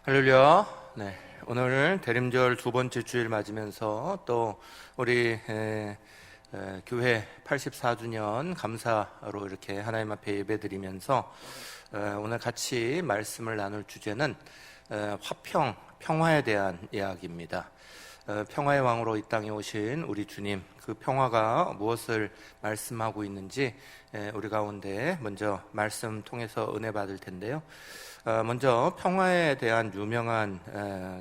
할렐루야. 네, 오늘 대림절 두 번째 주일 맞으면서 또 우리 교회 84주년 감사로 이렇게 하나님 앞에 예배드리면서 오늘 같이 말씀을 나눌 주제는 화평, 평화에 대한 이야기입니다. 평화의 왕으로 이 땅에 오신 우리 주님, 그 평화가 무엇을 말씀하고 있는지 우리 가운데 먼저 말씀 통해서 은혜 받을 텐데요. 먼저 평화에 대한 유명한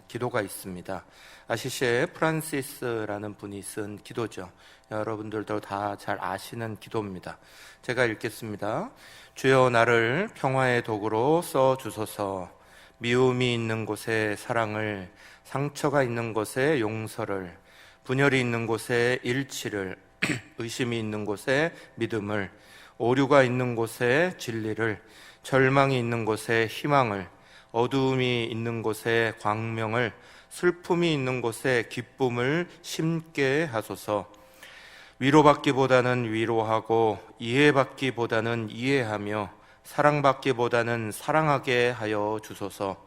기도가 있습니다. 아시시의 프란시스라는 분이 쓴 기도죠. 여러분들도 다 잘 아시는 기도입니다. 제가 읽겠습니다. 주여, 나를 평화의 도구로 써주소서. 미움이 있는 곳에 사랑을, 상처가 있는 곳에 용서를, 분열이 있는 곳에 일치를, 의심이 있는 곳에 믿음을, 오류가 있는 곳에 진리를, 절망이 있는 곳에 희망을, 어두움이 있는 곳에 광명을, 슬픔이 있는 곳에 기쁨을 심게 하소서. 위로받기보다는 위로하고, 이해받기보다는 이해하며, 사랑받기보다는 사랑하게 하여 주소서.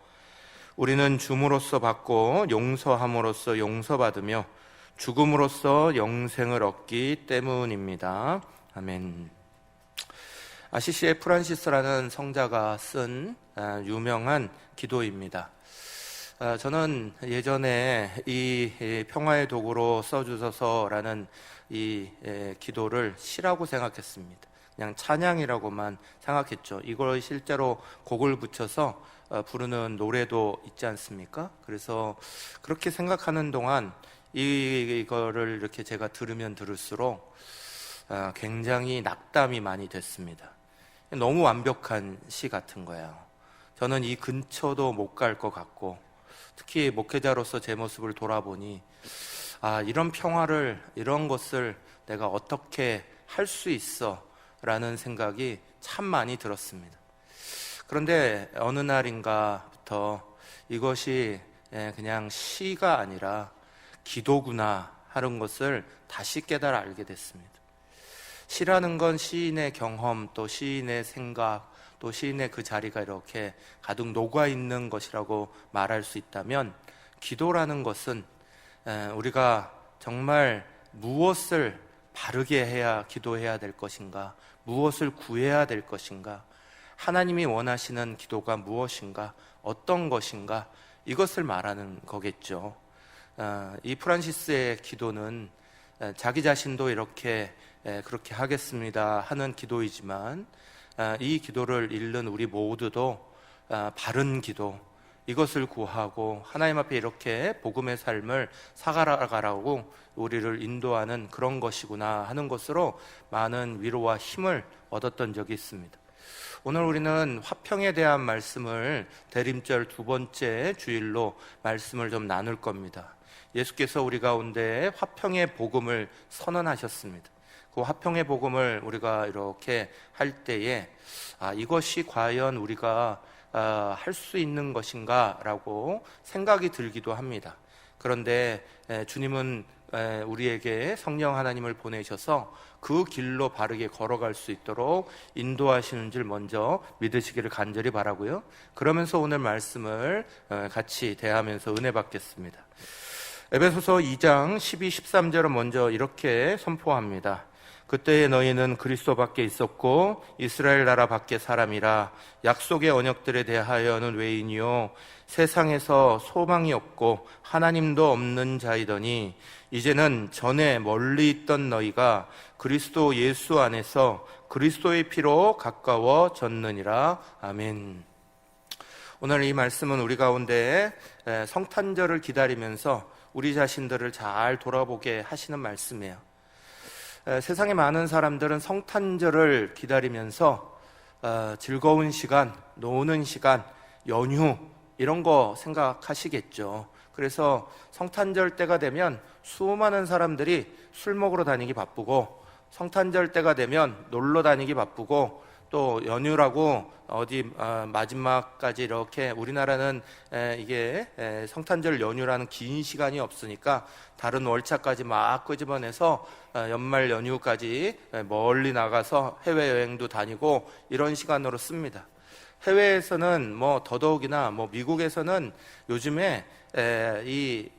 우리는 줌으로써 받고 용서함으로써 용서받으며 죽음으로써 영생을 얻기 때문입니다. 아멘. 아시시의 프란시스라는 성자가 쓴 유명한 기도입니다. 저는 예전에 이 평화의 도구로 써주소서라는 이 기도를 시라고 생각했습니다. 그냥 찬양이라고만 생각했죠. 이걸 실제로 곡을 붙여서 부르는 노래도 있지 않습니까? 그래서 그렇게 생각하는 동안 이거를 이렇게 제가 들으면 들을수록 굉장히 낙담이 많이 됐습니다. 너무 완벽한 시 같은 거예요. 저는 이 근처도 못 갈 것 같고, 특히 목회자로서 제 모습을 돌아보니 이런 평화를, 이런 것을 내가 어떻게 할 수 있어 라는 생각이 참 많이 들었습니다. 그런데 어느 날인가부터 이것이 그냥 시가 아니라 기도구나 하는 것을 다시 깨달아 알게 됐습니다. 시라는 건 시인의 경험, 또 시인의 생각, 또 시인의 그 자리가 이렇게 가득 녹아있는 것이라고 말할 수 있다면, 기도라는 것은 우리가 정말 무엇을 바르게 해야 기도해야 될 것인가, 무엇을 구해야 될 것인가, 하나님이 원하시는 기도가 무엇인가, 어떤 것인가, 이것을 말하는 거겠죠. 이 프란시스의 기도는 자기 자신도 이렇게 그렇게 하겠습니다 하는 기도이지만, 이 기도를 읽는 우리 모두도 바른 기도, 이것을 구하고 하나님 앞에 이렇게 복음의 삶을 살아가라고 우리를 인도하는 그런 것이구나 하는 것으로 많은 위로와 힘을 얻었던 적이 있습니다. 오늘 우리는 화평에 대한 말씀을 대림절 두 번째 주일로 말씀을 좀 나눌 겁니다. 예수께서 우리 가운데 화평의 복음을 선언하셨습니다. 그 화평의 복음을 우리가 이렇게 할 때에 이것이 과연 우리가 할 수 있는 것인가 라고 생각이 들기도 합니다. 그런데 주님은 우리에게 성령 하나님을 보내셔서 그 길로 바르게 걸어갈 수 있도록 인도하시는 줄 먼저 믿으시기를 간절히 바라고요. 그러면서 오늘 말씀을 같이 대하면서 은혜 받겠습니다. 에베소서 2장 12, 13절은 먼저 이렇게 선포합니다. 그때에 너희는 그리스도 밖에 있었고 이스라엘 나라 밖에 사람이라, 약속의 언약들에 대하여는 외인이요 세상에서 소망이 없고 하나님도 없는 자이더니, 이제는 전에 멀리 있던 너희가 그리스도 예수 안에서 그리스도의 피로 가까워졌느니라. 아멘. 오늘 이 말씀은 우리 가운데 성탄절을 기다리면서 우리 자신들을 잘 돌아보게 하시는 말씀이에요. 세상에 많은 사람들은 성탄절을 기다리면서 즐거운 시간, 노는 시간, 연휴 이런 거 생각하시겠죠. 그래서 성탄절 때가 되면 수많은 사람들이 술 먹으러 다니기 바쁘고, 성탄절 때가 되면 놀러 다니기 바쁘고, 또 연휴라고 어디 마지막까지 이렇게, 우리나라는 이게 성탄절 연휴라는 긴 시간이 없으니까 다른 월차까지 막 끄집어내서 연말 연휴까지 멀리 나가서 해외여행도 다니고 이런 시간으로 씁니다. 해외에서는 뭐 더더욱이나 뭐 미국에서는 요즘에 이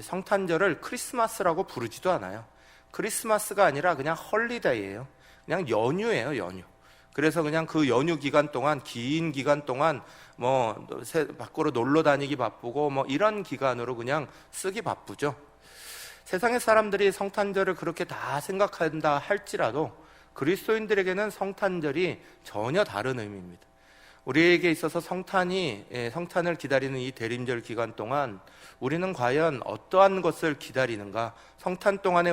성탄절을 크리스마스라고 부르지도 않아요. 크리스마스가 아니라 그냥 헐리데이예요. 그냥 연휴예요, 연휴. 그래서 그냥 그 연휴 기간 동안, 긴 기간 동안 뭐 밖으로 놀러 다니기 바쁘고 뭐 이런 기간으로 그냥 쓰기 바쁘죠. 세상의 사람들이 성탄절을 그렇게 다 생각한다 할지라도 그리스도인들에게는 성탄절이 전혀 다른 의미입니다. 우리에게 있어서 성탄을 기다리는 이 대림절 기간 동안 우리는 과연 어떠한 것을 기다리는가? 성탄 동안에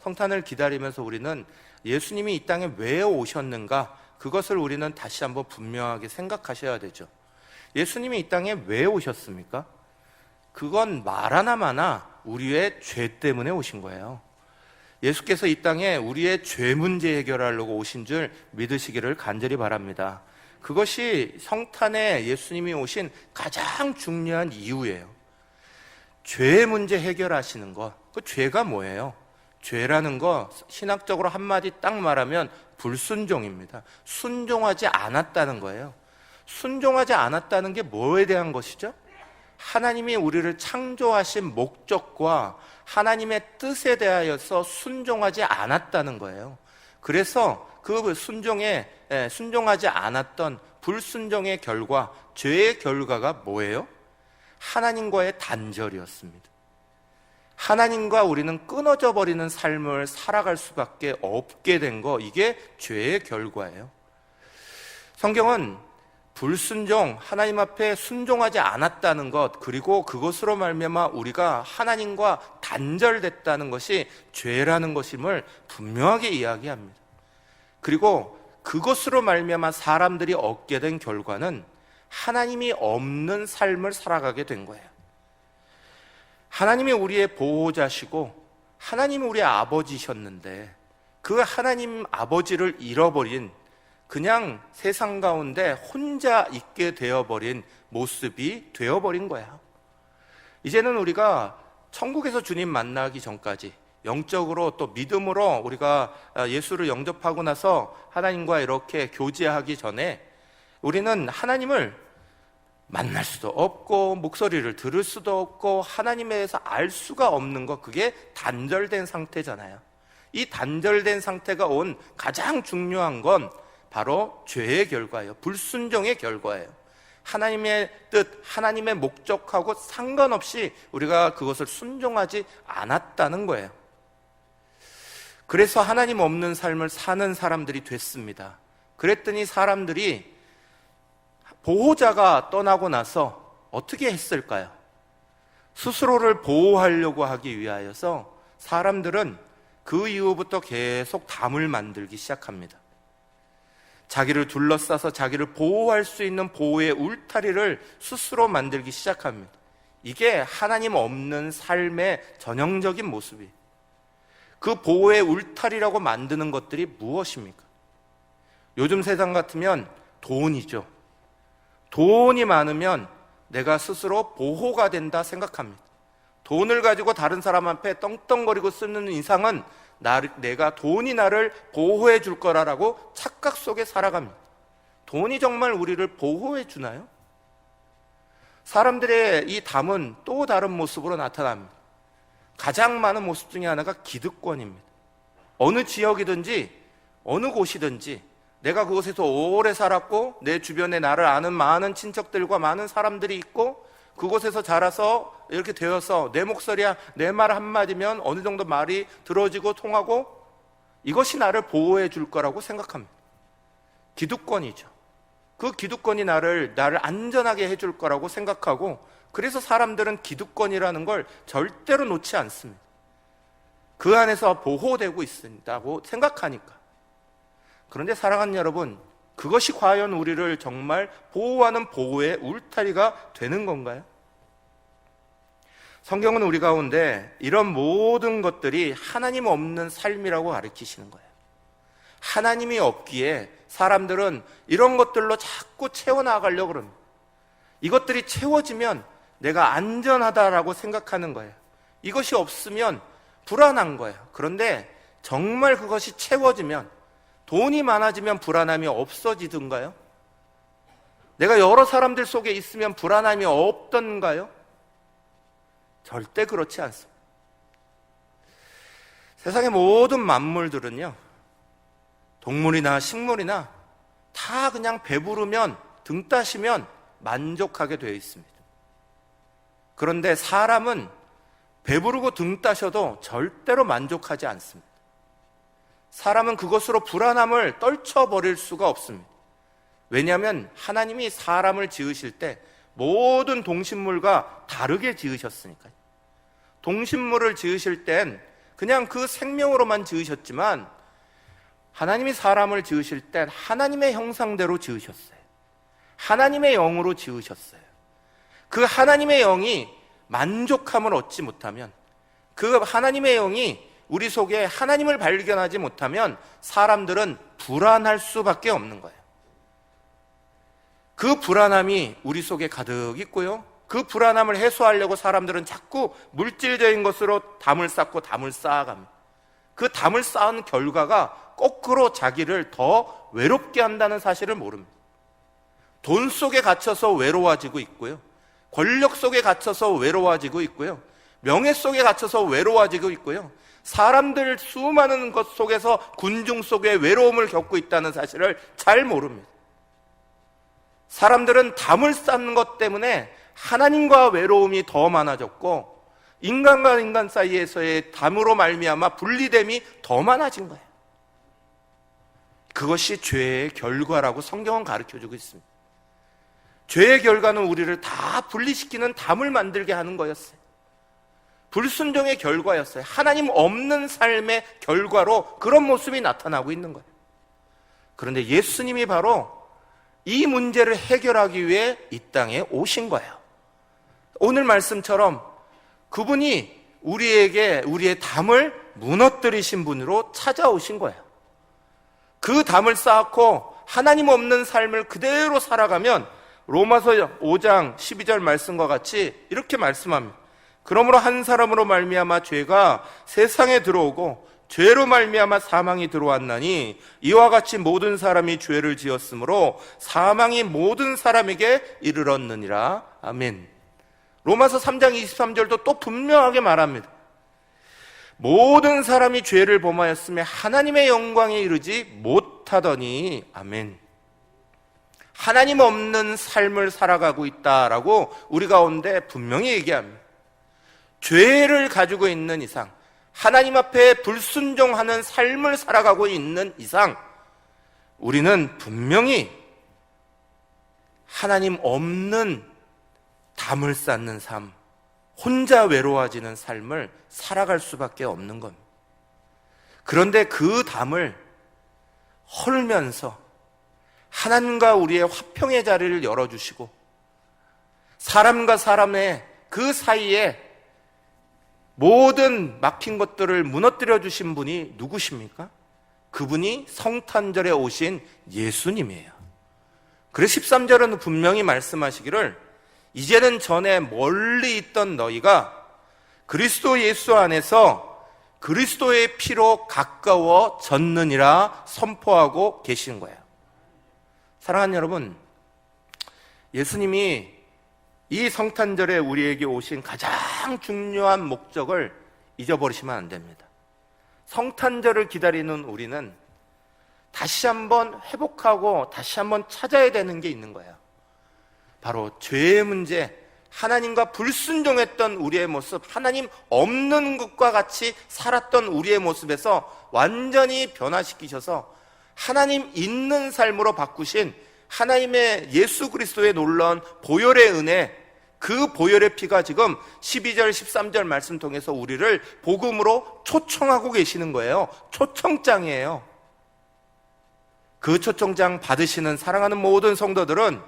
성탄을 기다리면서 우리는 예수님이 이 땅에 왜 오셨는가? 그것을 우리는 다시 한번 분명하게 생각하셔야 되죠. 예수님이 이 땅에 왜 오셨습니까? 그건 말 하나 마나 우리의 죄 때문에 오신 거예요. 예수께서 이 땅에 우리의 죄 문제 해결하려고 오신 줄 믿으시기를 간절히 바랍니다. 그것이 성탄에 예수님이 오신 가장 중요한 이유예요. 죄 문제 해결하시는 것. 그 죄가 뭐예요? 죄라는 거 신학적으로 한마디 딱 말하면 불순종입니다. 순종하지 않았다는 거예요. 순종하지 않았다는 게 뭐에 대한 것이죠? 하나님이 우리를 창조하신 목적과 하나님의 뜻에 대하여서 순종하지 않았다는 거예요. 그래서 그 순종하지 않았던 불순종의 결과, 죄의 결과가 뭐예요? 하나님과의 단절이었습니다. 하나님과 우리는 끊어져 버리는 삶을 살아갈 수밖에 없게 된 거, 이게 죄의 결과예요. 성경은 불순종, 하나님 앞에 순종하지 않았다는 것, 그리고 그것으로 말미암아 우리가 하나님과 단절됐다는 것이 죄라는 것임을 분명하게 이야기합니다. 그리고 그것으로 말미암아 사람들이 얻게 된 결과는 하나님이 없는 삶을 살아가게 된 거예요. 하나님이 우리의 보호자시고 하나님이 우리의 아버지셨는데 그 하나님 아버지를 잃어버린, 그냥 세상 가운데 혼자 있게 되어버린 모습이 되어버린 거야. 이제는 우리가 천국에서 주님 만나기 전까지 영적으로 또 믿음으로 우리가 예수를 영접하고 나서 하나님과 이렇게 교제하기 전에 우리는 하나님을 만날 수도 없고 목소리를 들을 수도 없고 하나님에 대해서 알 수가 없는 것, 그게 단절된 상태잖아요. 이 단절된 상태가 온 가장 중요한 건 바로 죄의 결과예요. 불순종의 결과예요. 하나님의 뜻, 하나님의 목적하고 상관없이 우리가 그것을 순종하지 않았다는 거예요. 그래서 하나님 없는 삶을 사는 사람들이 됐습니다. 그랬더니 사람들이 보호자가 떠나고 나서 어떻게 했을까요? 스스로를 보호하려고 하기 위하여서 사람들은 그 이후부터 계속 담을 만들기 시작합니다. 자기를 둘러싸서 자기를 보호할 수 있는 보호의 울타리를 스스로 만들기 시작합니다. 이게 하나님 없는 삶의 전형적인 모습이에요. 그 보호의 울타리라고 만드는 것들이 무엇입니까? 요즘 세상 같으면 돈이죠. 돈이 많으면 내가 스스로 보호가 된다 생각합니다. 돈을 가지고 다른 사람 앞에 떵떵거리고 쓰는 이상은 내가 돈이 나를 보호해 줄 거라고 착각 속에 살아갑니다. 돈이 정말 우리를 보호해 주나요? 사람들의 이 담은 또 다른 모습으로 나타납니다. 가장 많은 모습 중에 하나가 기득권입니다. 어느 지역이든지 어느 곳이든지 내가 그곳에서 오래 살았고 내 주변에 나를 아는 많은 친척들과 많은 사람들이 있고 그곳에서 자라서 이렇게 되어서 내 목소리야, 내 말 한마디면 어느 정도 말이 들어지고 통하고 이것이 나를 보호해 줄 거라고 생각합니다. 기득권이죠. 그 기득권이 나를 안전하게 해줄 거라고 생각하고, 그래서 사람들은 기득권이라는 걸 절대로 놓지 않습니다. 그 안에서 보호되고 있다고 생각하니까. 그런데 사랑하는 여러분, 그것이 과연 우리를 정말 보호하는 보호의 울타리가 되는 건가요? 성경은 우리 가운데 이런 모든 것들이 하나님 없는 삶이라고 가르치시는 거예요. 하나님이 없기에 사람들은 이런 것들로 자꾸 채워나가려고 그럽니다. 이것들이 채워지면 내가 안전하다라고 생각하는 거예요. 이것이 없으면 불안한 거예요. 그런데 정말 그것이 채워지면, 돈이 많아지면 불안함이 없어지던가요? 내가 여러 사람들 속에 있으면 불안함이 없던가요? 절대 그렇지 않습니다. 세상의 모든 만물들은요, 동물이나 식물이나 다 그냥 배부르면, 등 따시면 만족하게 되어 있습니다. 그런데 사람은 배부르고 등 따셔도 절대로 만족하지 않습니다. 사람은 그것으로 불안함을 떨쳐버릴 수가 없습니다. 왜냐하면 하나님이 사람을 지으실 때 모든 동식물과 다르게 지으셨으니까요. 동식물을 지으실 땐 그냥 그 생명으로만 지으셨지만 하나님이 사람을 지으실 땐 하나님의 형상대로 지으셨어요. 하나님의 영으로 지으셨어요. 그 하나님의 영이 만족함을 얻지 못하면, 그 하나님의 영이 우리 속에 하나님을 발견하지 못하면 사람들은 불안할 수밖에 없는 거예요. 그 불안함이 우리 속에 가득 있고요, 그 불안함을 해소하려고 사람들은 자꾸 물질적인 것으로 담을 쌓고 담을 쌓아갑니다. 그 담을 쌓은 결과가 거꾸로 자기를 더 외롭게 한다는 사실을 모릅니다. 돈 속에 갇혀서 외로워지고 있고요, 권력 속에 갇혀서 외로워지고 있고요, 명예 속에 갇혀서 외로워지고 있고요, 사람들 수많은 것 속에서 군중 속에 외로움을 겪고 있다는 사실을 잘 모릅니다. 사람들은 담을 쌓는 것 때문에 하나님과 외로움이 더 많아졌고, 인간과 인간 사이에서의 담으로 말미암아 분리됨이 더 많아진 거예요. 그것이 죄의 결과라고 성경은 가르쳐주고 있습니다. 죄의 결과는 우리를 다 분리시키는 담을 만들게 하는 거였어요. 불순종의 결과였어요. 하나님 없는 삶의 결과로 그런 모습이 나타나고 있는 거예요. 그런데 예수님이 바로 이 문제를 해결하기 위해 이 땅에 오신 거예요. 오늘 말씀처럼 그분이 우리에게 우리의 담을 무너뜨리신 분으로 찾아오신 거예요. 그 담을 쌓고 하나님 없는 삶을 그대로 살아가면 로마서 5장 12절 말씀과 같이 이렇게 말씀합니다. 그러므로 한 사람으로 말미암아 죄가 세상에 들어오고 죄로 말미암아 사망이 들어왔나니 이와 같이 모든 사람이 죄를 지었으므로 사망이 모든 사람에게 이르렀느니라. 아멘. 로마서 3장 23절도 또 분명하게 말합니다. 모든 사람이 죄를 범하였으며 하나님의 영광에 이르지 못하더니. 아멘. 하나님 없는 삶을 살아가고 있다라고 우리 가운데 분명히 얘기합니다. 죄를 가지고 있는 이상, 하나님 앞에 불순종하는 삶을 살아가고 있는 이상 우리는 분명히 하나님 없는 담을 쌓는 삶, 혼자 외로워지는 삶을 살아갈 수밖에 없는 겁니다. 그런데 그 담을 헐면서 하나님과 우리의 화평의 자리를 열어주시고 사람과 사람의 그 사이에 모든 막힌 것들을 무너뜨려 주신 분이 누구십니까? 그분이 성탄절에 오신 예수님이에요. 그래서 13절은 분명히 말씀하시기를 이제는 전에 멀리 있던 너희가 그리스도 예수 안에서 그리스도의 피로 가까워졌느니라 선포하고 계신 거예요. 사랑하는 여러분, 예수님이 이 성탄절에 우리에게 오신 가장 중요한 목적을 잊어버리시면 안 됩니다. 성탄절을 기다리는 우리는 다시 한번 회복하고 다시 한번 찾아야 되는 게 있는 거예요. 바로 죄의 문제, 하나님과 불순종했던 우리의 모습, 하나님 없는 것과 같이 살았던 우리의 모습에서 완전히 변화시키셔서 하나님 있는 삶으로 바꾸신 하나님의 예수 그리스도의 놀라운 보혈의 은혜, 그 보혈의 피가 지금 12절 13절 말씀 통해서 우리를 복음으로 초청하고 계시는 거예요. 초청장이에요. 그 초청장 받으시는 사랑하는 모든 성도들은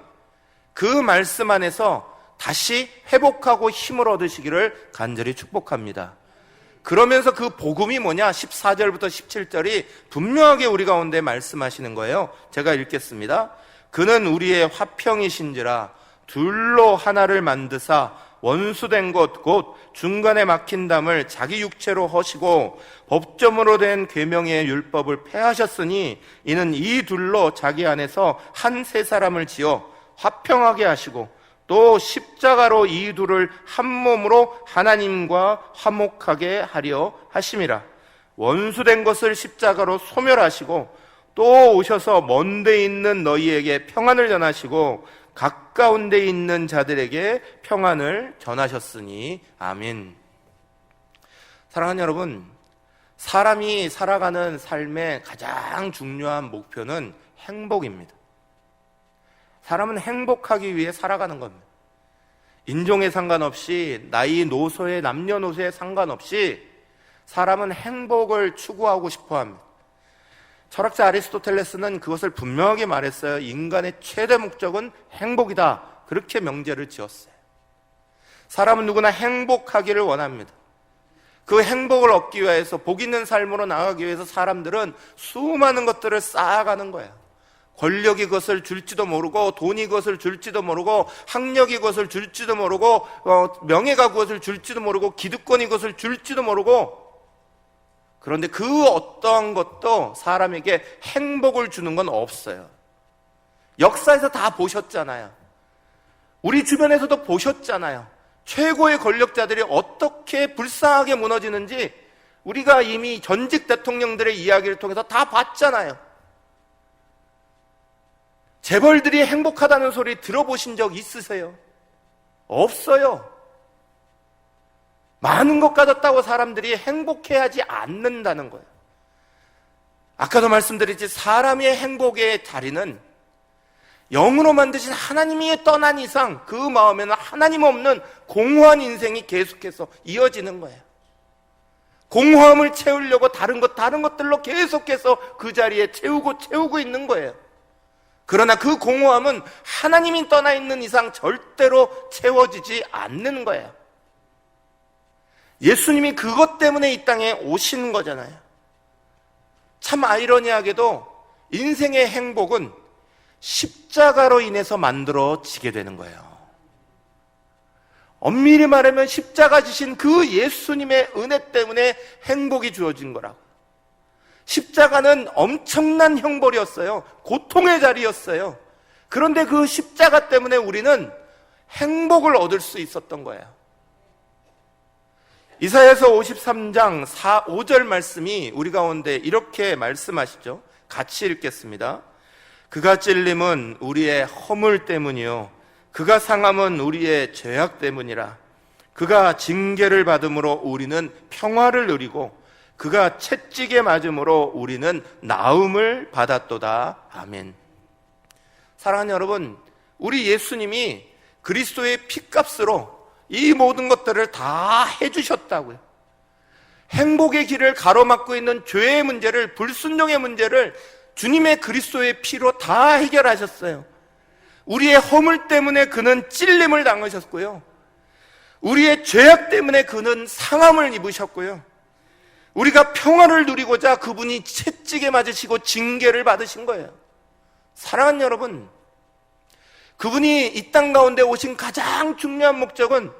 그 말씀 안에서 다시 회복하고 힘을 얻으시기를 간절히 축복합니다. 그러면서 그 복음이 뭐냐? 14절부터 17절이 분명하게 우리 가운데 말씀하시는 거예요. 제가 읽겠습니다. 그는 우리의 화평이신지라 둘로 하나를 만드사 원수된 것 곧 중간에 막힌 담을 자기 육체로 허시고 법점으로 된 계명의 율법을 폐하셨으니 이는 이 둘로 자기 안에서 한 세 사람을 지어 화평하게 하시고 또 십자가로 이 둘을 한 몸으로 하나님과 화목하게 하려 하심이라. 원수된 것을 십자가로 소멸하시고 또 오셔서 먼 데 있는 너희에게 평안을 전하시고 가까운 데 있는 자들에게 평안을 전하셨으니 아멘. 사랑하는 여러분, 사람이 살아가는 삶의 가장 중요한 목표는 행복입니다. 사람은 행복하기 위해 살아가는 겁니다. 인종에 상관없이, 나이, 노소에, 남녀노소에 상관없이 사람은 행복을 추구하고 싶어 합니다. 철학자 아리스토텔레스는 그것을 분명하게 말했어요. 인간의 최대 목적은 행복이다. 그렇게 명제를 지었어요. 사람은 누구나 행복하기를 원합니다. 그 행복을 얻기 위해서, 복 있는 삶으로 나아가기 위해서 사람들은 수많은 것들을 쌓아가는 거예요. 권력이 그것을 줄지도 모르고, 돈이 그것을 줄지도 모르고, 학력이 그것을 줄지도 모르고, 명예가 그것을 줄지도 모르고, 기득권이 그것을 줄지도 모르고. 그런데 그 어떠한 것도 사람에게 행복을 주는 건 없어요. 역사에서 다 보셨잖아요. 우리 주변에서도 보셨잖아요. 최고의 권력자들이 어떻게 불쌍하게 무너지는지 우리가 이미 전직 대통령들의 이야기를 통해서 다 봤잖아요. 재벌들이 행복하다는 소리 들어보신 적 있으세요? 없어요. 많은 것 가졌다고 사람들이 행복해하지 않는다는 거예요. 아까도 말씀드렸지, 사람의 행복의 자리는 영으로 만드신 하나님이 떠난 이상 그 마음에는 하나님 없는 공허한 인생이 계속해서 이어지는 거예요. 공허함을 채우려고 다른 것들로 계속해서 그 자리에 채우고 있는 거예요. 그러나 그 공허함은 하나님이 떠나 있는 이상 절대로 채워지지 않는 거예요. 예수님이 그것 때문에 이 땅에 오신 거잖아요. 참 아이러니하게도 인생의 행복은 십자가로 인해서 만들어지게 되는 거예요. 엄밀히 말하면 십자가 지신 그 예수님의 은혜 때문에 행복이 주어진 거라고. 십자가는 엄청난 형벌이었어요. 고통의 자리였어요. 그런데 그 십자가 때문에 우리는 행복을 얻을 수 있었던 거예요. 이사야서 53장 5절 말씀이 우리 가운데 이렇게 말씀하시죠. 같이 읽겠습니다. 그가 찔림은 우리의 허물 때문이요 그가 상함은 우리의 죄악 때문이라. 그가 징계를 받음으로 우리는 평화를 누리고 그가 채찍에 맞음으로 우리는 나음을 받았도다. 아멘. 사랑하는 여러분, 우리 예수님이 그리스도의 피값으로 이 모든 것들을 다 해주셨다고요. 행복의 길을 가로막고 있는 죄의 문제를, 불순종의 문제를 주님의 그리스도의 피로 다 해결하셨어요. 우리의 허물 때문에 그는 찔림을 당하셨고요, 우리의 죄악 때문에 그는 상함을 입으셨고요, 우리가 평화를 누리고자 그분이 채찍에 맞으시고 징계를 받으신 거예요. 사랑하는 여러분, 그분이 이 땅 가운데 오신 가장 중요한 목적은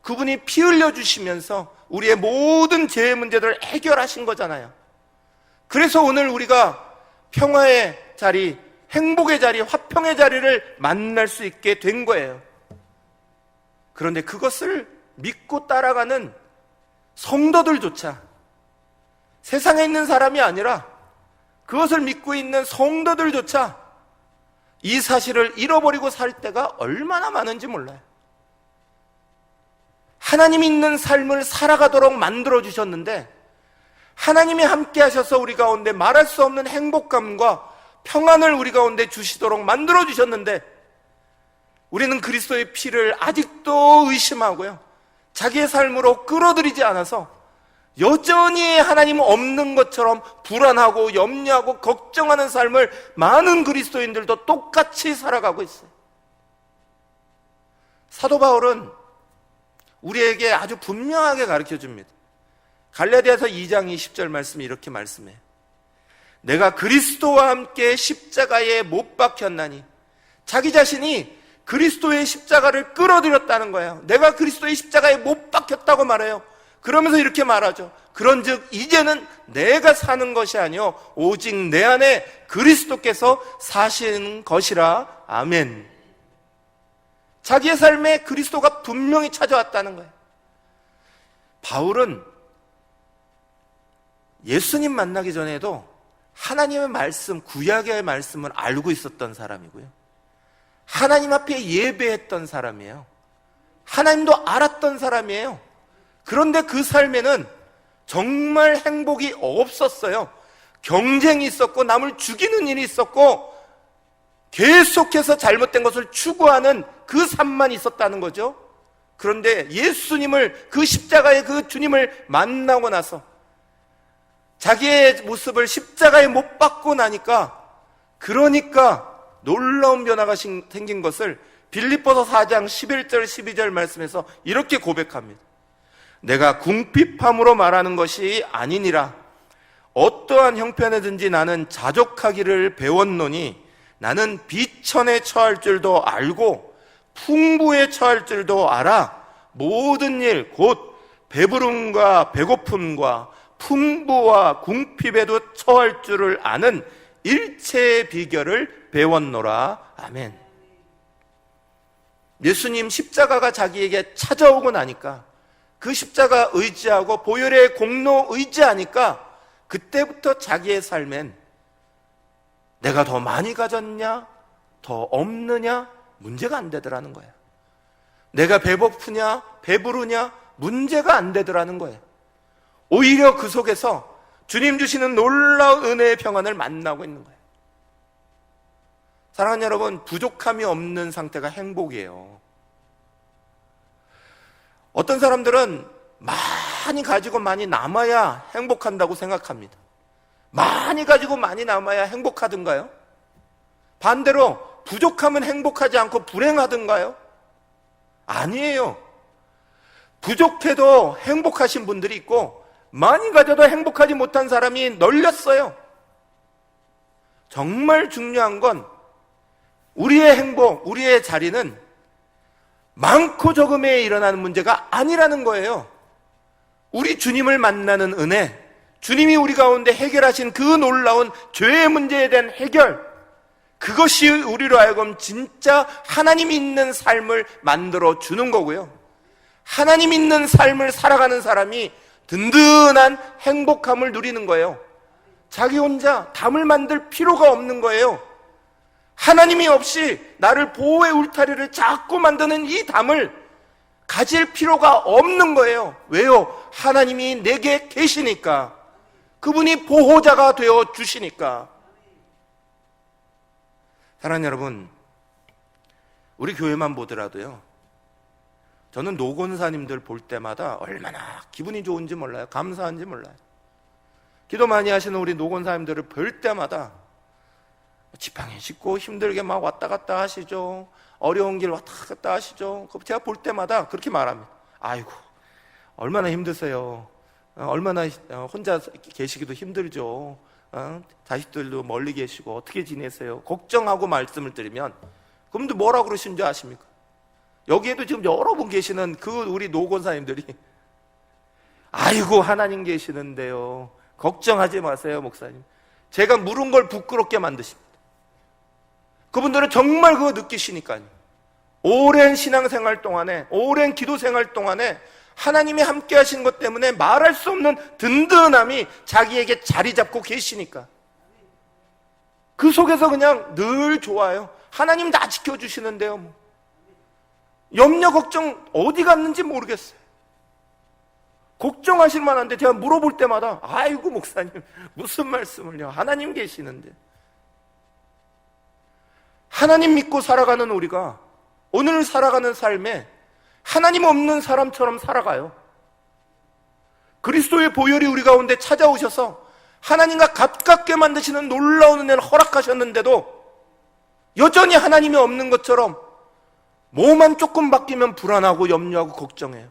그분이 피 흘려주시면서 우리의 모든 죄의 문제들을 해결하신 거잖아요. 그래서 오늘 우리가 평화의 자리, 행복의 자리, 화평의 자리를 만날 수 있게 된 거예요. 그런데 그것을 믿고 따라가는 성도들조차, 세상에 있는 사람이 아니라 그것을 믿고 있는 성도들조차 이 사실을 잃어버리고 살 때가 얼마나 많은지 몰라요. 하나님이 있는 삶을 살아가도록 만들어주셨는데, 하나님이 함께 하셔서 우리 가운데 말할 수 없는 행복감과 평안을 우리 가운데 주시도록 만들어주셨는데, 우리는 그리스도의 피를 아직도 의심하고요, 자기의 삶으로 끌어들이지 않아서 여전히 하나님 없는 것처럼 불안하고 염려하고 걱정하는 삶을 많은 그리스도인들도 똑같이 살아가고 있어요. 사도 바울은 우리에게 아주 분명하게 가르쳐줍니다. 갈라디아서 2장 20절 말씀이 이렇게 말씀해요. 내가 그리스도와 함께 십자가에 못 박혔나니. 자기 자신이 그리스도의 십자가를 끌어들였다는 거예요. 내가 그리스도의 십자가에 못 박혔다고 말해요. 그러면서 이렇게 말하죠. 그런즉 이제는 내가 사는 것이 아니요 오직 내 안에 그리스도께서 사시는 것이라. 아멘. 자기의 삶에 그리스도가 분명히 찾아왔다는 거예요. 바울은 예수님 만나기 전에도 하나님의 말씀, 구약의 말씀을 알고 있었던 사람이고요. 하나님 앞에 예배했던 사람이에요. 하나님도 알았던 사람이에요. 그런데 그 삶에는 정말 행복이 없었어요. 경쟁이 있었고 남을 죽이는 일이 있었고 계속해서 잘못된 것을 추구하는 그 삶만 있었다는 거죠. 그런데 예수님을, 그 십자가의 그 주님을 만나고 나서 자기의 모습을 십자가에 못 박고 나니까, 그러니까 놀라운 변화가 생긴 것을 빌립보서 4장 11절 12절 말씀에서 이렇게 고백합니다. 내가 궁핍함으로 말하는 것이 아니니라. 어떠한 형편에든지 나는 자족하기를 배웠노니 나는 비천에 처할 줄도 알고 풍부에 처할 줄도 알아. 모든 일 곧 배부름과 배고픔과 풍부와 궁핍에도 처할 줄을 아는 일체의 비결을 배웠노라. 아멘. 예수님 십자가가 자기에게 찾아오고 나니까, 그 십자가 의지하고 보혈의 공로 의지하니까 그때부터 자기의 삶엔 내가 더 많이 가졌냐 더 없느냐 문제가 안 되더라는 거예요. 내가 배고프냐 배부르냐 문제가 안 되더라는 거예요. 오히려 그 속에서 주님 주시는 놀라운 은혜의 평안을 만나고 있는 거예요. 사랑하는 여러분, 부족함이 없는 상태가 행복이에요. 어떤 사람들은 많이 가지고 많이 남아야 행복한다고 생각합니다. 많이 가지고 많이 남아야 행복하든가요? 반대로 부족하면 행복하지 않고 불행하든가요? 아니에요. 부족해도 행복하신 분들이 있고 많이 가져도 행복하지 못한 사람이 널렸어요. 정말 중요한 건 우리의 행복, 우리의 자리는 많고 적음에 일어나는 문제가 아니라는 거예요. 우리 주님을 만나는 은혜, 주님이 우리 가운데 해결하신 그 놀라운 죄의 문제에 대한 해결, 그것이 우리로 하여금 진짜 하나님 있는 삶을 만들어 주는 거고요. 하나님 있는 삶을 살아가는 사람이 든든한 행복함을 누리는 거예요. 자기 혼자 담을 만들 필요가 없는 거예요. 하나님이 없이 나를 보호의 울타리를 자꾸 만드는 이 담을 가질 필요가 없는 거예요. 왜요? 하나님이 내게 계시니까. 그분이 보호자가 되어 주시니까. 사랑하는 여러분, 우리 교회만 보더라도요, 저는 노곤사님들 볼 때마다 얼마나 기분이 좋은지 몰라요. 감사한지 몰라요. 기도 많이 하시는 우리 노곤사님들을 볼 때마다 지팡이 짚고 힘들게 막 왔다 갔다 하시죠. 어려운 길 왔다 갔다 하시죠. 제가 볼 때마다 그렇게 말합니다. 아이고, 얼마나 힘드세요. 얼마나 혼자 계시기도 힘들죠. 자식들도 멀리 계시고 어떻게 지내세요? 걱정하고 말씀을 드리면, 그럼 또 뭐라고 그러신 줄 아십니까? 여기에도 지금 여러 분 계시는 그 우리 노곤사님들이 아이고, 하나님 계시는데요, 걱정하지 마세요 목사님. 제가 물은 걸 부끄럽게 만드십니다. 그분들은 정말 그거 느끼시니까요. 오랜 신앙생활 동안에, 오랜 기도생활 동안에 하나님이 함께 하신 것 때문에 말할 수 없는 든든함이 자기에게 자리 잡고 계시니까 그 속에서 그냥 늘 좋아요. 하나님 다 지켜주시는데요, 뭐. 염려 걱정 어디 갔는지 모르겠어요. 걱정하실 만한데 제가 물어볼 때마다 아이고 목사님 무슨 말씀을요, 하나님 계시는데. 하나님 믿고 살아가는 우리가 오늘 살아가는 삶에 하나님 없는 사람처럼 살아가요. 그리스도의 보혈이 우리 가운데 찾아오셔서 하나님과 가깝게 만드시는 놀라운 은혜를 허락하셨는데도 여전히 하나님이 없는 것처럼 뭐만 조금 바뀌면 불안하고 염려하고 걱정해요.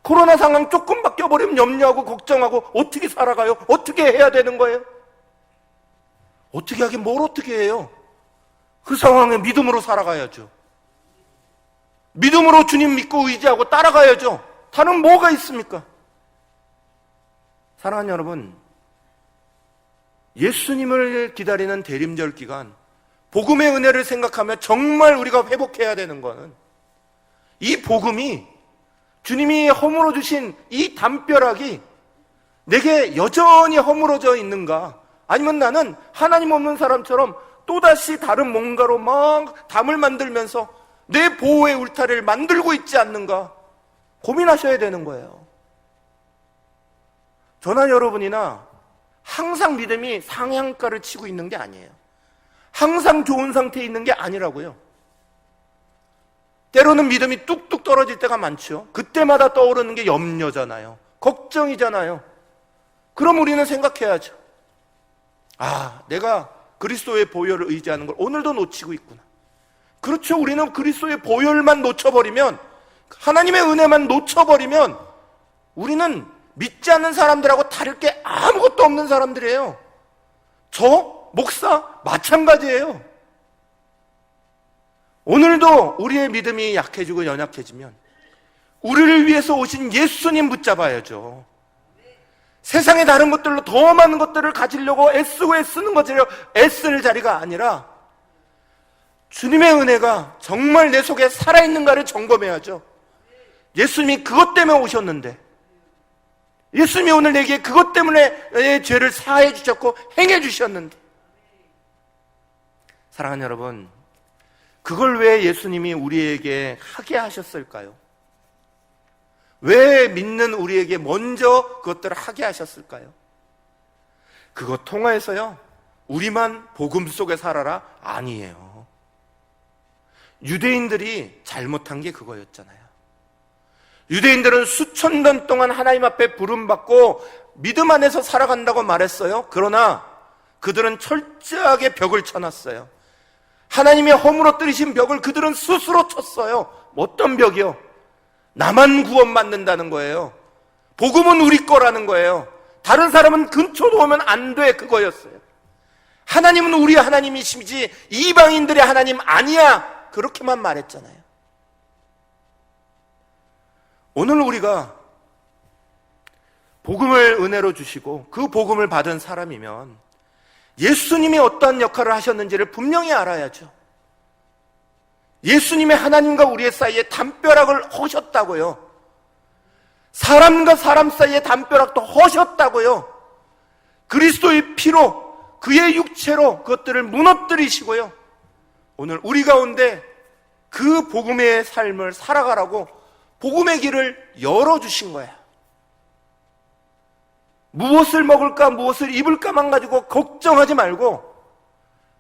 코로나 상황 조금 바뀌어버리면 염려하고 걱정하고 어떻게 살아가요? 어떻게 해야 되는 거예요? 어떻게 하긴 뭘 어떻게 해요? 그 상황에 믿음으로 살아가야죠. 믿음으로 주님 믿고 의지하고 따라가야죠. 다른 뭐가 있습니까? 사랑하는 여러분, 예수님을 기다리는 대림절 기간, 복음의 은혜를 생각하며 정말 우리가 회복해야 되는 거는 이 복음이, 주님이 허물어 주신 이 담벼락이 내게 여전히 허물어져 있는가? 아니면 나는 하나님 없는 사람처럼 또다시 다른 뭔가로 막 담을 만들면서 내 보호의 울타리를 만들고 있지 않는가? 고민하셔야 되는 거예요. 저나 여러분이나 항상 믿음이 상향가를 치고 있는 게 아니에요. 항상 좋은 상태에 있는 게 아니라고요. 때로는 믿음이 뚝뚝 떨어질 때가 많죠. 그때마다 떠오르는 게 염려잖아요. 걱정이잖아요. 그럼 우리는 생각해야죠. 아, 내가 그리스도의 보혈을 의지하는 걸 오늘도 놓치고 있구나. 그렇죠. 우리는 그리스도의 보혈만 놓쳐버리면, 하나님의 은혜만 놓쳐버리면 우리는 믿지 않는 사람들하고 다를 게 아무것도 없는 사람들이에요. 저 목사 마찬가지예요. 오늘도 우리의 믿음이 약해지고 연약해지면 우리를 위해서 오신 예수님 붙잡아야죠. 세상의 다른 것들로 더 많은 것들을 가지려고 애쓰고 애쓰는 것이요, 애쓸 자리가 아니라 주님의 은혜가 정말 내 속에 살아있는가를 점검해야죠. 예수님이 그것 때문에 오셨는데, 예수님이 오늘 내게 그것 때문에 내 죄를 사해 주셨고 행해 주셨는데, 사랑하는 여러분, 그걸 왜 예수님이 우리에게 하게 하셨을까요? 왜 믿는 우리에게 먼저 그것들을 하게 하셨을까요? 그것 통하여서요, 우리만 복음 속에 살아라? 아니에요. 유대인들이 잘못한 게 그거였잖아요. 유대인들은 수천 년 동안 하나님 앞에 부름받고 믿음 안에서 살아간다고 말했어요. 그러나 그들은 철저하게 벽을 쳐놨어요. 하나님이 허물어뜨리신 벽을 그들은 스스로 쳤어요. 어떤 벽이요? 나만 구원받는다는 거예요. 복음은 우리 거라는 거예요. 다른 사람은 근처도 오면 안 돼, 그거였어요. 하나님은 우리 하나님이시지 이방인들의 하나님 아니야, 그렇게만 말했잖아요. 오늘 우리가 복음을 은혜로 주시고 그 복음을 받은 사람이면 예수님이 어떠한 역할을 하셨는지를 분명히 알아야죠. 예수님의 하나님과 우리의 사이에 담벼락을 허셨다고요. 사람과 사람 사이에 담벼락도 허셨다고요. 그리스도의 피로, 그의 육체로 그것들을 무너뜨리시고요, 오늘 우리 가운데 그 복음의 삶을 살아가라고 복음의 길을 열어주신 거야. 무엇을 먹을까 무엇을 입을까만 가지고 걱정하지 말고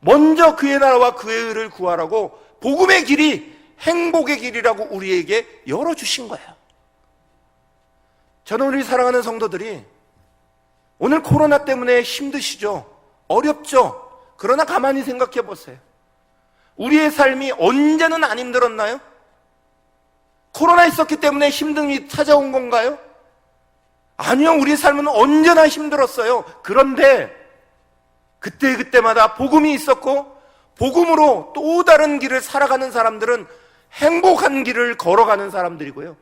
먼저 그의 나라와 그의 의를 구하라고 복음의 길이 행복의 길이라고 우리에게 열어주신 거예요. 저는 우리 사랑하는 성도들이 오늘 코로나 때문에 힘드시죠? 어렵죠? 그러나 가만히 생각해 보세요. 우리의 삶이 언제는 안 힘들었나요? 코로나 있었기 때문에 힘듦이 찾아온 건가요? 아니요, 우리의 삶은 언제나 힘들었어요. 그런데 그때마다 복음이 있었고 복음으로 또 다른 길을 살아가는 사람들은 행복한 길을 걸어가는 사람들이고요,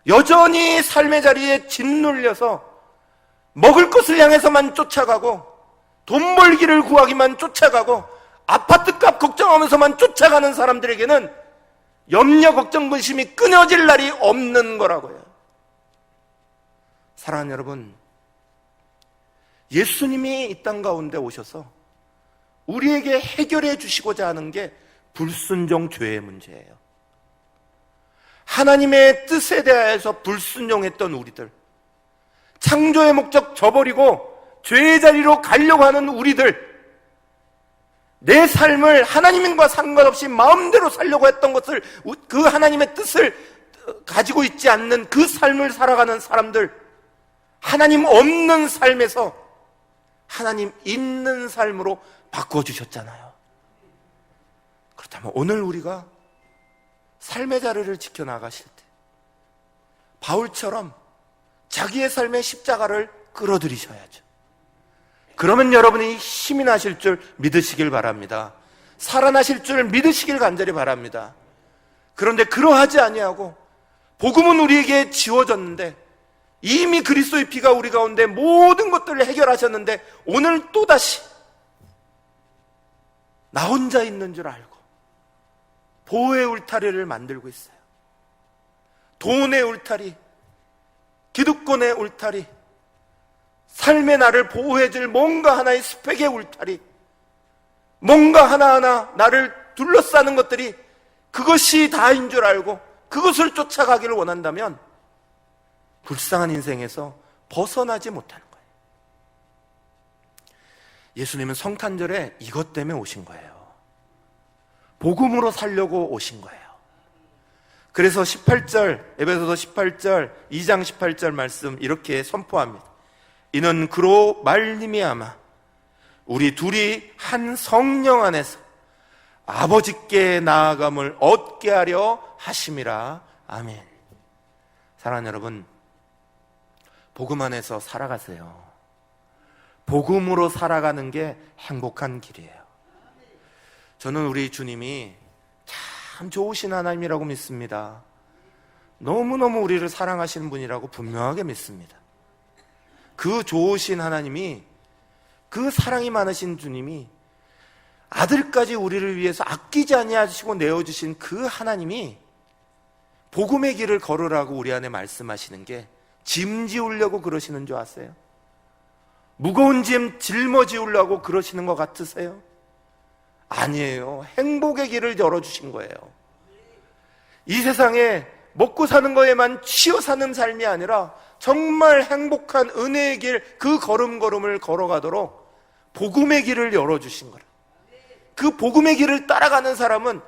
여전히 삶의 자리에 짓눌려서 먹을 것을 향해서만 쫓아가고 돈 벌기를 구하기만 쫓아가고 아파트값 걱정하면서만 쫓아가는 사람들에게는 염려, 걱정, 근심이 끊어질 날이 없는 거라고요. 사랑하는 여러분, 예수님이 이 땅 가운데 오셔서 우리에게 해결해 주시고자 하는 게 불순종 죄의 문제예요. 하나님의 뜻에 대해서 불순종했던 우리들, 창조의 목적 저버리고 죄의 자리로 가려고 하는 우리들, 내 삶을 하나님과 상관없이 마음대로 살려고 했던 것을, 그 하나님의 뜻을 가지고 있지 않는 그 삶을 살아가는 사람들, 하나님 없는 삶에서 하나님 있는 삶으로 바꿔주셨잖아요. 그렇다면 오늘 우리가 삶의 자리를 지켜나가실 때 바울처럼 자기의 삶의 십자가를 끌어들이셔야죠. 그러면 여러분이 힘이 나실 줄 믿으시길 바랍니다. 살아나실 줄 믿으시길 간절히 바랍니다. 그런데 그러하지 아니하고 복음은 우리에게 지워졌는데 이미 그리스도의 피가 우리 가운데 모든 것들을 해결하셨는데 오늘 또다시 나 혼자 있는 줄 알고 보호의 울타리를 만들고 있어요. 돈의 울타리, 기득권의 울타리, 삶의 나를 보호해줄 뭔가 하나의 스펙의 울타리, 뭔가 하나하나 나를 둘러싸는 것들이 그것이 다인 줄 알고 그것을 쫓아가기를 원한다면 불쌍한 인생에서 벗어나지 못하는 거예요. 예수님은 성탄절에 이것 때문에 오신 거예요. 복음으로 살려고 오신 거예요. 그래서 18절, 에베소서 18절, 2장 18절 말씀 이렇게 선포합니다. 이는 그로 말미암아 우리 둘이 한 성령 안에서 아버지께 나아감을 얻게 하려 하심이라. 아멘. 사랑하는 여러분, 복음 안에서 살아가세요. 복음으로 살아가는 게 행복한 길이에요. 저는 우리 주님이 참 좋으신 하나님이라고 믿습니다. 너무너무 우리를 사랑하시는 분이라고 분명하게 믿습니다. 그 좋으신 하나님이, 그 사랑이 많으신 주님이 아들까지 우리를 위해서 아끼지 아니하시고 내어주신 그 하나님이 복음의 길을 걸으라고 우리 안에 말씀하시는 게 짐 지우려고 그러시는 줄 아세요? 무거운 짐 짊어지우려고 그러시는 것 같으세요? 아니에요. 행복의 길을 열어주신 거예요. 이 세상에 먹고 사는 거에만 치여 사는 삶이 아니라 정말 행복한 은혜의 길, 그 걸음걸음을 걸어가도록 복음의 길을 열어주신 거예요. 그 복음의 길을 따라가는 사람은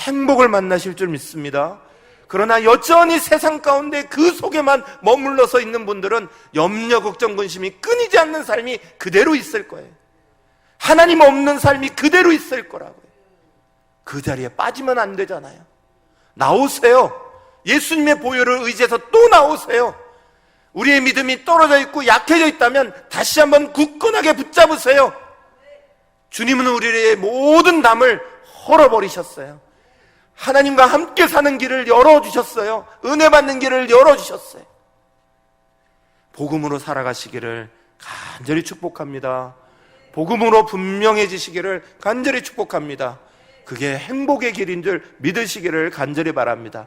행복을 만나실 줄 믿습니다. 그러나 여전히 세상 가운데 그 속에만 머물러서 있는 분들은 염려, 걱정, 근심이 끊이지 않는 삶이 그대로 있을 거예요. 하나님 없는 삶이 그대로 있을 거라고요. 그 자리에 빠지면 안 되잖아요. 나오세요. 예수님의 보혈을 의지해서 또 나오세요. 우리의 믿음이 떨어져 있고 약해져 있다면 다시 한번 굳건하게 붙잡으세요. 주님은 우리의 모든 담을 헐어버리셨어요. 하나님과 함께 사는 길을 열어주셨어요. 은혜 받는 길을 열어주셨어요. 복음으로 살아가시기를 간절히 축복합니다. 복음으로 분명해지시기를 간절히 축복합니다. 그게 행복의 길인 줄 믿으시기를 간절히 바랍니다.